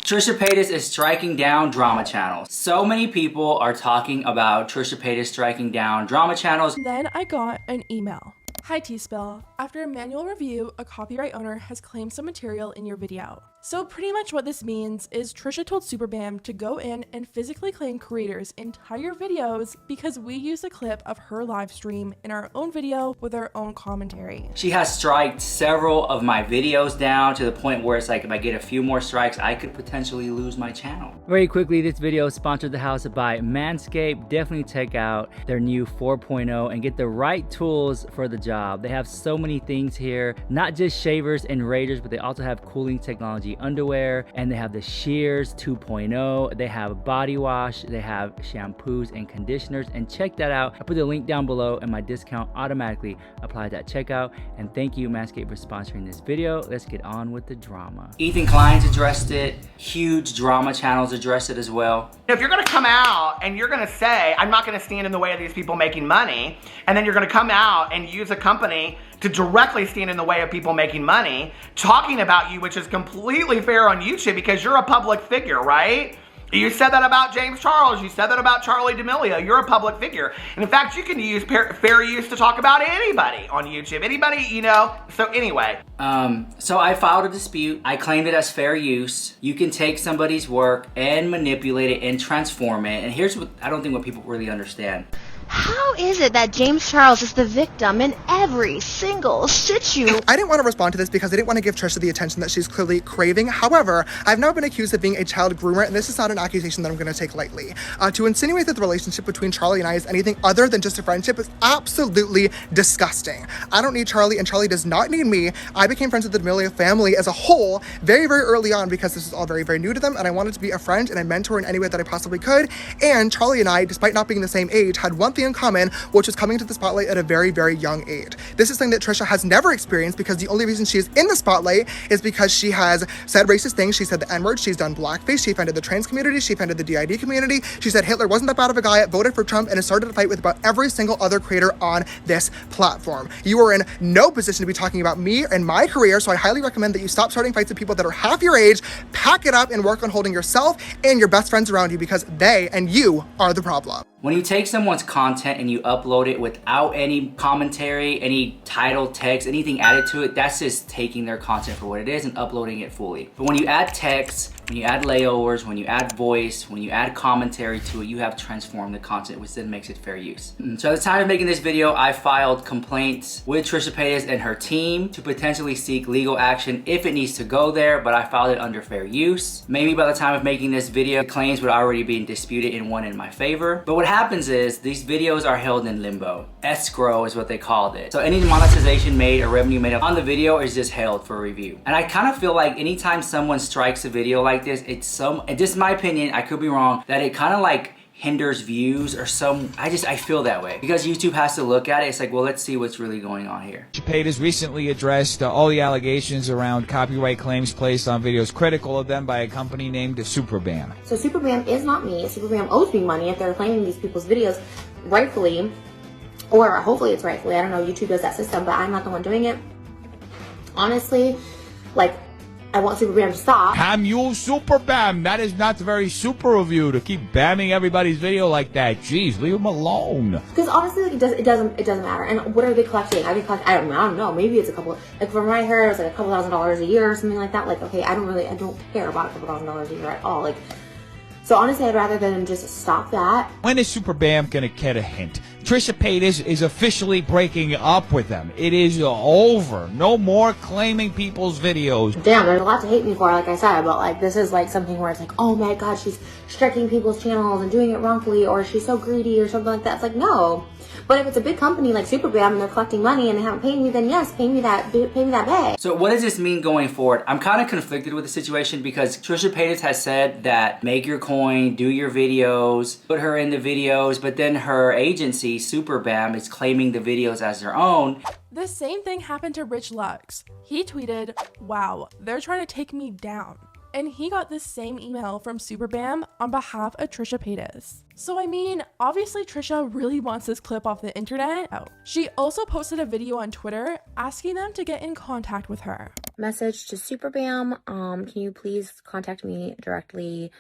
Trisha Paytas is striking down drama channels. So many people are talking about Trisha Paytas striking down drama channels. Then I got an email. Hi T-Spill. After a manual review, a copyright owner has claimed some material in your video. So pretty much what this means is Trisha told SuperBam to go in and physically claim creators' entire videos because we used a clip of her live stream in our own video with our own commentary. She has striked several of my videos down to the point where it's like if I get a few more strikes, I could potentially lose my channel. Very quickly, this video is sponsored the house by Manscaped. Definitely check out their new 4.0 and get the right tools for the job. They have so many things here, not just shavers and razors, but they also have cooling technology underwear, and they have the shears 2.0. They have body wash, they have shampoos and conditioners, and check that out. I put the link down below and my discount automatically applies at checkout. And thank you Manscaped for sponsoring this video. Let's get on with the drama. Ethan Klein's addressed it. Huge drama channels addressed it as well. If you're gonna come out and you're gonna say, I'm not gonna stand in the way of these people making money, and then you're gonna come out and use a company to directly stand in the way of people making money, talking about you, which is completely fair on YouTube because you're a public figure, right? You said that about James Charles, you said that about Charlie D'Amelio, you're a public figure. And in fact, you can use fair use to talk about anybody on YouTube, anybody, you know. So anyway. So I filed a dispute. I claimed it as fair use. You can take somebody's work and manipulate it and transform it. And here's what I don't think what people really understand. How is it that James Charles is the victim in every single situation? I didn't want to respond to this because I didn't want to give Trisha the attention that she's clearly craving. However, I've now been accused of being a child groomer, and this is not an accusation that I'm going to take lightly. To insinuate that the relationship between Charlie and I is anything other than just a friendship is absolutely disgusting. I don't need Charlie, and Charlie does not need me. I became friends with the D'Amelio family as a whole very, very early on because this is all very, very new to them, and I wanted to be a friend and a mentor in any way that I possibly could. And Charlie and I, despite not being the same age, had one thing in common, which was coming to the spotlight at a very, very young age. This is something that Trisha has never experienced because the only reason she is in the spotlight is because she has said racist things. She said the N-word, she's done blackface, she offended the trans community, she offended the DID community, she said Hitler wasn't that bad of a guy, voted for Trump, and has started a fight with about every single other creator on this platform. You are in no position to be talking about me and my career, so I highly recommend that you stop starting fights with people that are half your age, pack it up, and work on holding yourself and your best friends around you because they and you are the problem. When you take someone's content and you upload it without any commentary, any title, text, anything added to it, that's just taking their content for what it is and uploading it fully. But when you add text, when you add layovers, when you add voice, when you add commentary to it, you have transformed the content, which then makes it fair use. So at the time of making this video, I filed complaints with Trisha Paytas and her team to potentially seek legal action if it needs to go there, but I filed it under fair use. Maybe by the time of making this video, the claims would already be disputed and won in my favor. But what happens is these videos are held in limbo. Escrow is what they called it. So any monetization made or revenue made on the video is just held for review. And I kind of feel like anytime someone strikes a video like this, it's just my opinion, I could be wrong, that it kind of like hinders views or I feel that way because YouTube has to look at it. It's like, well, let's see what's really going on here. Trisha Paytas recently addressed all the allegations around copyright claims placed on videos critical of them by a company named SuperBam. So SuperBam is not me. SuperBam owes me money if they're claiming these people's videos rightfully, or hopefully it's rightfully. I don't know, YouTube does that system, but I'm not the one doing it. Honestly, like, I want SuperBam to stop. Ham you SuperBam. That is not very super of you to keep bamming everybody's video like that. Jeez, leave them alone. Because honestly, like, it doesn't matter. And what are they collecting? I don't know. Maybe it's a couple. Like for my hair, it was like a couple $1,000s a year or something like that. Like, okay, I don't care about a couple $1,000s a year at all. Like, so honestly, I'd rather than just stop that. When is SuperBam gonna get a hint? Trisha Paytas is officially breaking up with them. It is over. No more claiming people's videos. Damn, there's a lot to hate me for, like I said, but like this is like something where it's like, oh my god, she's striking people's channels and doing it wrongfully, or she's so greedy or something like that. It's like, no. But if it's a big company like SuperBam and they're collecting money and they haven't paid me, then yes, pay me that bag. So what does this mean going forward? I'm kind of conflicted with the situation because Trisha Paytas has said that make your coin, do your videos, put her in the videos, but then her agency, SuperBam, is claiming the videos as their own. The same thing happened to Rich Lux. He tweeted, wow, they're trying to take me down. And he got this same email from SuperBam on behalf of Trisha Paytas. So I mean, obviously Trisha really wants this clip off the internet. She also posted a video on Twitter asking them to get in contact with her. message to SuperBam. Can you please contact me directly?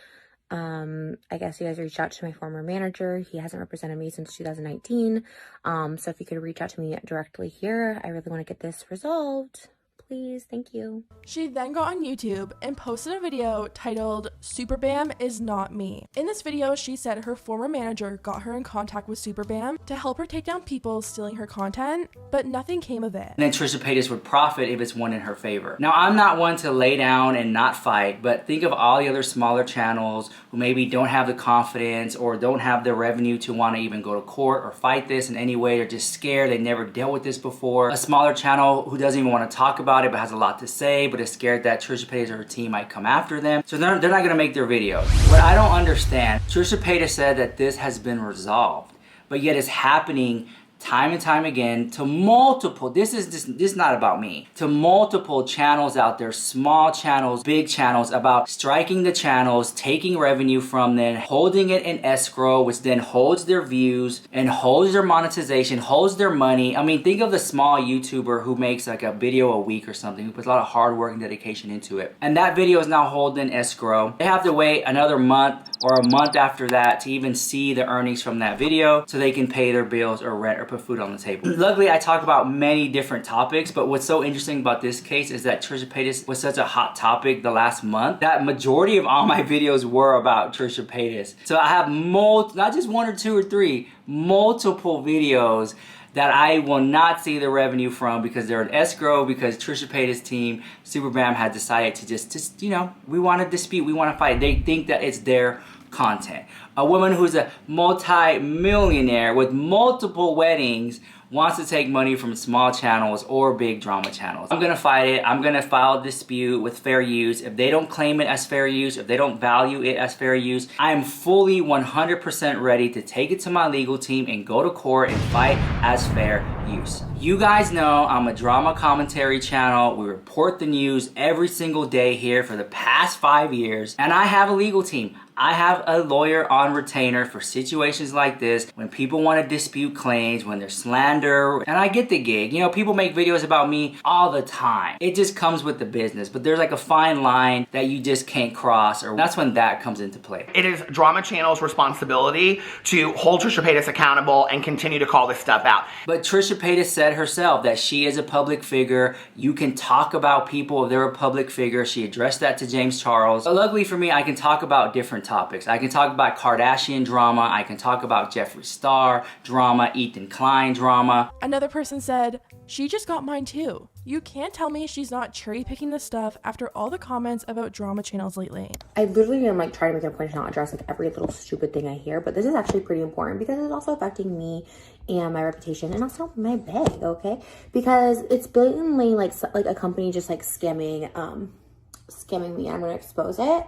I guess you guys reached out to my former manager. He hasn't represented me since 2019. So if you could reach out to me directly here, I really want to get this resolved. Please, thank you. She then got on YouTube and posted a video titled "SuperBam is not me." In this video, she said her former manager got her in contact with SuperBam to help her take down people stealing her content, but nothing came of it. And then Trisha Paytas would profit if it's one in her favor. Now, I'm not one to lay down and not fight, but think of all the other smaller channels who maybe don't have the confidence or don't have the revenue to want to even go to court or fight this in any way. They're just scared. They never dealt with this before. A smaller channel who doesn't even want to talk about it but has a lot to say, but is scared that Trisha Paytas or her team might come after them. So they're not going to make their videos. But I don't understand. Trisha Paytas said that this has been resolved, but yet it's happening time and time again to multiple, this is not about me, to multiple channels out there, small channels, big channels, about striking the channels, taking revenue from them, holding it in escrow, which then holds their views and holds their monetization, holds their money. I mean, think of the small YouTuber who makes like a video a week or something, who puts a lot of hard work and dedication into it. And that video is now holding escrow. They have to wait another month or a month after that to even see the earnings from that video so they can pay their bills or rent or put food on the table. Luckily, I talk about many different topics, but what's so interesting about this case is that Trisha Paytas was such a hot topic the last month that majority of all my videos were about Trisha Paytas. So I have not just one or two or three, multiple videos that I will not see the revenue from because they're in escrow, because Trisha Paytas' team, SuperBam, had decided to just you know, we want to dispute, we want to fight. They think that it's their content. A woman who's a multi-millionaire with multiple weddings wants to take money from small channels or big drama channels. I'm gonna fight it. I'm gonna file a dispute with fair use. If they don't claim it as fair use, if they don't value it as fair use, I am fully 100% ready to take it to my legal team and go to court and fight as fair use. You guys know I'm a drama commentary channel. We report the news every single day here for the past 5 years, and I have a legal team. I have a lawyer on retainer for situations like this, when people want to dispute claims, when there's slander, and I get the gig. You know, people make videos about me all the time. It just comes with the business, but there's like a fine line that you just can't cross, or that's when that comes into play. It is Drama Channel's responsibility to hold Trisha Paytas accountable and continue to call this stuff out. But Trisha Paytas said herself that she is a public figure. You can talk about people if they're a public figure. She addressed that to James Charles. But luckily for me, I can talk about different topics. I can talk about Kardashian drama. I can talk about Jeffree Star drama, Ethan Klein drama. Another person said, "She just got mine too. You can't tell me she's not cherry picking this stuff after all the comments about drama channels lately." I literally am like trying to make a point to not address like every little stupid thing I hear, but this is actually pretty important because it's also affecting me and my reputation and also my bag, okay? Because it's blatantly like a company just like scamming me. I'm gonna expose it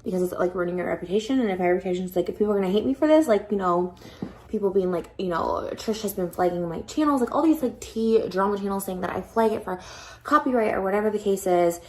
because it's like ruining your reputation, and if my reputation is like, if people are gonna hate me for this, like, you know, people being like, you know, Trish has been flagging my channels, like all these like drama channels saying that I flag it for copyright or whatever the case is.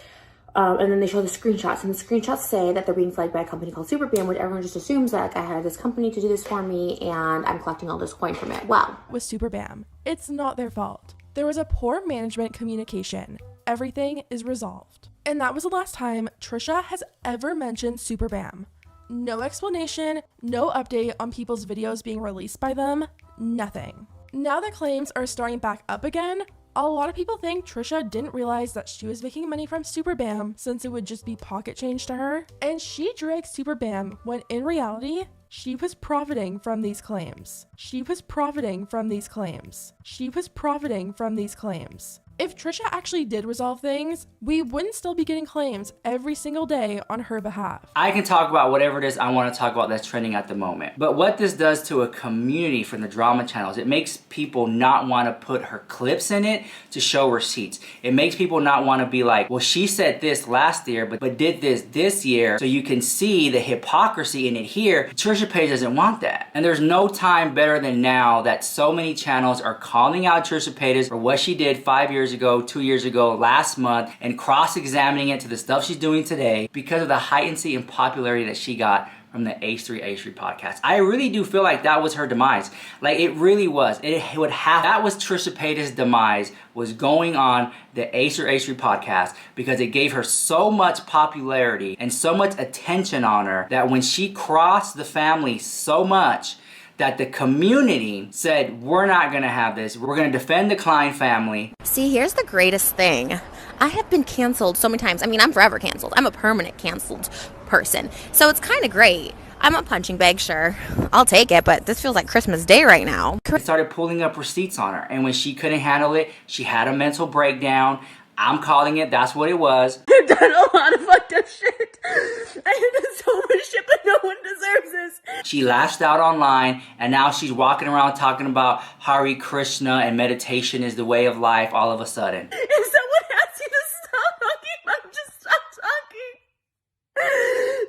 And then they show the screenshots, and the screenshots say that they're being flagged by a company called SuperBam, which everyone just assumes that like, I had this company to do this for me and I'm collecting all this coin from it. Wow. With SuperBam, it's not their fault. There was a poor management communication. Everything is resolved. And that was the last time Trisha has ever mentioned SuperBam. No explanation, no update on people's videos being released by them, nothing. Now that claims are starting back up again, a lot of people think Trisha didn't realize that she was making money from SuperBam since it would just be pocket change to her, and she dragged SuperBam when in reality, she was profiting from these claims. She was profiting from these claims. She was profiting from these claims. If Trisha actually did resolve things, we wouldn't still be getting claims every single day on her behalf. I can talk about whatever it is I want to talk about that's trending at the moment. But what this does to a community from the drama channels, it makes people not want to put her clips in it to show receipts. It makes people not want to be like, well, she said this last year, but did this year, so you can see the hypocrisy in it here. Trisha Paytas doesn't want that. And there's no time better than now that so many channels are calling out Trisha Paytas for what she did 5 years ago, 2 years ago, last month, and cross-examining it to the stuff she's doing today because of the heightened and popularity that she got from the H3 podcast. I really do feel like that was her demise. Like, it really was. That was Trisha Paytas' demise, was going on the H3 podcast, because it gave her so much popularity and so much attention on her that when she crossed the family so much that the community said, we're not gonna have this. We're gonna defend the Klein family. See, here's the greatest thing. I have been canceled so many times. I mean, I'm forever canceled. I'm a permanent canceled person. So it's kind of great. I'm a punching bag, sure. I'll take it, but this feels like Christmas Day right now. They started pulling up receipts on her, and when she couldn't handle it, she had a mental breakdown. I'm calling it, that's what it was. I've done a lot of fucked up shit. I have done so much shit, but no one deserves this. She lashed out online, and now she's walking around talking about Hare Krishna and meditation is the way of life all of a sudden. If someone asks you to stop talking, I'm just stop talking.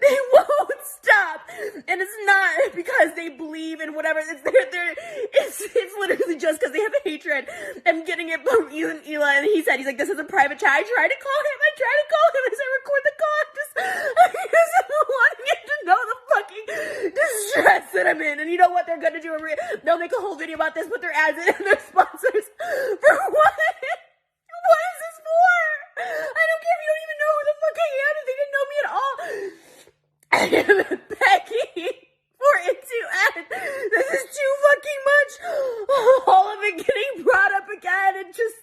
They won't stop. And it's not because they believe in whatever. It's literally just because they have a hatred. I'm getting it from Eli, and he's like, this is a private chat. I tried to call him as I record the call. I'm just wanting him to know the fucking distress that I'm in. And you know what they're gonna do? They'll make a whole video about this, put their ads in and their sponsors. For what? What is this for? I don't care if you don't even know who the fuck I am, if they didn't know me at all. I am begging for it to end. This is too fucking much. All of it getting brought up again and just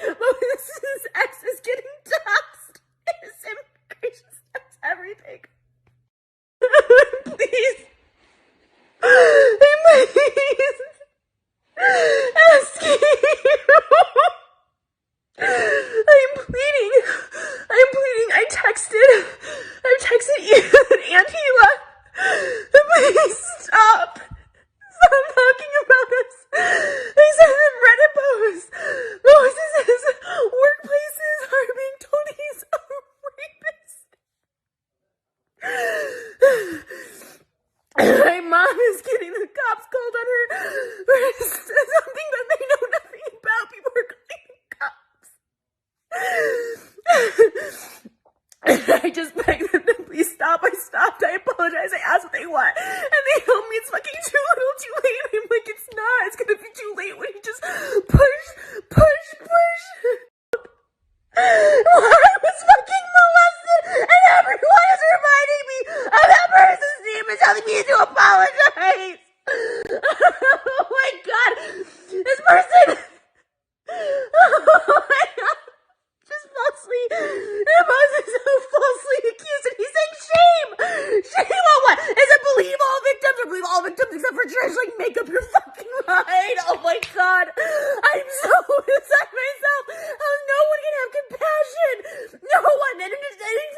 his ex is getting doxxed. His immigration stuff's everything. Please. Please. Asking you. I'm pleading. I've texted you and Hila. Please stop talking about us. They said in Reddit post, Moses' workplaces are being told he's a rapist. My mom is getting the cops called on her for something that they know nothing about. People are calling the cops. I just begged them to please stop. I stopped. I apologize. I asked what they want. And they told me it's fucking too little too late. And I'm like, it's not. It's gonna be too late when you just push. Well, I was fucking molested, and everyone is reminding me of that person's name and telling me to apologize. Oh my god. This person. Oh my god. Just falsely accused, and he's saying shame on what? Is it believe all victims or believe all victims except for Trish? Like, make up your fucking mind. Oh my god, I'm so beside myself. How no one can have compassion. No one, and even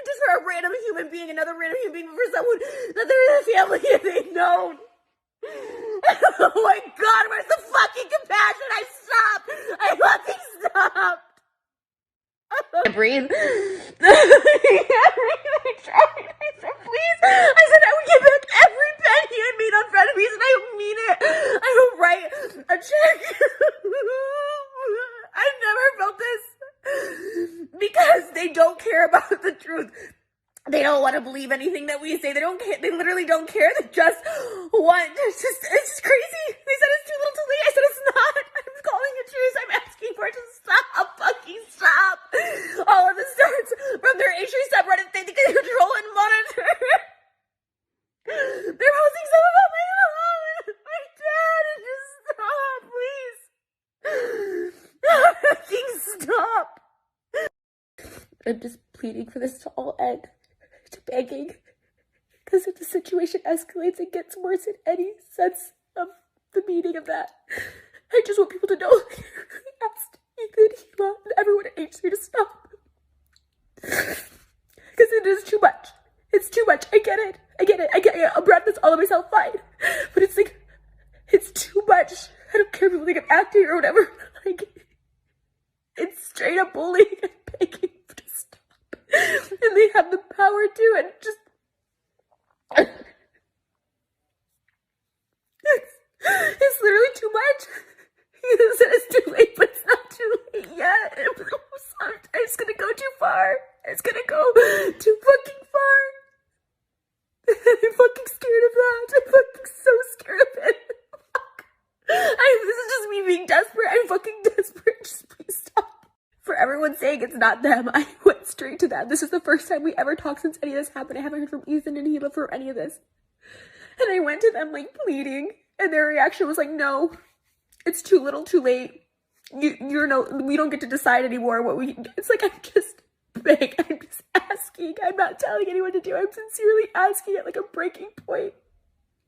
just for a random human being, another random human being, for someone that they're in a family and they've known. Oh my god, where's the fucking compassion? I fucking stopped. I breathe. I tried. I said, please. I said I would give back every penny I made on frenemies, and I mean it. I will write a check. I've never felt this. Because they don't care about the truth. They don't want to believe anything that we say. They don't care. They literally don't care. They just want. It's just crazy. They said it's too little too late. I said it's not. I'm calling it truth. I'm asking for it to stop. Fucking stop. All of this starts from their H3 subreddit. They think they control and monitor. They're posting stuff about my mom and my dad. And just stop, please. Fucking stop. I'm just pleading for this to all end. To begging, because if the situation escalates and gets worse in any sense of the meaning of that, I just want people to know I asked Ethan, Hila, and everyone at H3 to stop. Because it is too much. It's too much. I get it. I'll brought this all of myself, fine. But it's like, it's too much. I don't care if people think I'm acting or whatever. Like, it's straight up bullying and begging to stop. And they have the power to, and just it's literally too much. He said it's too late, but it's not too late yet. It's gonna go too far. It's gonna go too fucking far. saying it's not them. I went straight to them. This is the first time we ever talked since any of this happened. I haven't heard from Ethan and Hila for any of this. And I went to them like pleading, and their reaction was like, no, it's too little too late. You're no, we don't get to decide anymore what we, it's like, I'm just begging, I'm just asking. I'm not telling anyone to do. I'm sincerely asking at like a breaking point.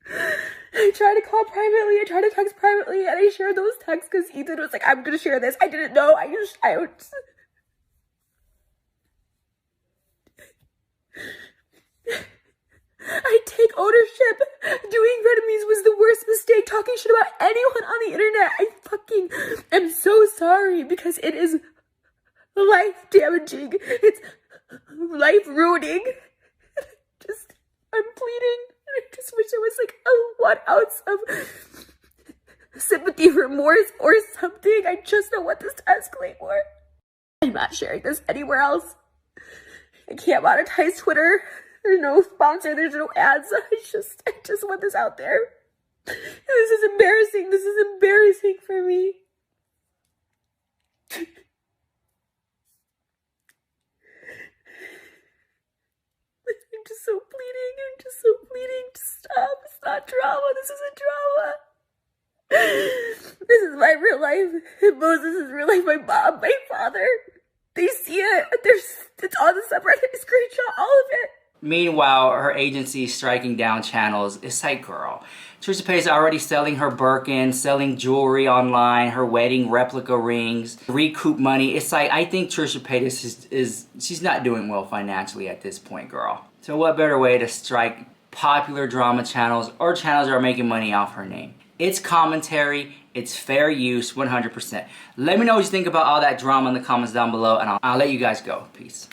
I tried to call privately, I tried to text privately, and I shared those texts because Ethan was like, I'm gonna share this. I didn't know. I take ownership. Doing Frenemies was the worst mistake. Talking shit about anyone on the internet. I fucking am so sorry because it is life damaging. It's life ruining. I'm pleading. I just wish there was like a 1 ounce of sympathy, remorse, or something. I just don't want this to escalate more. I'm not sharing this anywhere else. I can't monetize Twitter. There's no sponsor. There's no ads. I just want this out there. This is embarrassing. This is embarrassing for me. I'm just so pleading. I'm just so pleading to stop. It's not drama. This isn't drama. This is my real life. Moses is real life. My mom, my father. They see it. It's on the subreddit. I screenshot all of it. Meanwhile, her agency is striking down channels. It's like, girl, Trisha Paytas is already selling her Birkin, selling jewelry online, her wedding replica rings, recoup money. It's like, I think Trisha Paytas she's not doing well financially at this point, girl. So what better way to strike popular drama channels or channels that are making money off her name? It's commentary, it's fair use, 100%. Let me know what you think about all that drama in the comments down below, and I'll let you guys go. Peace.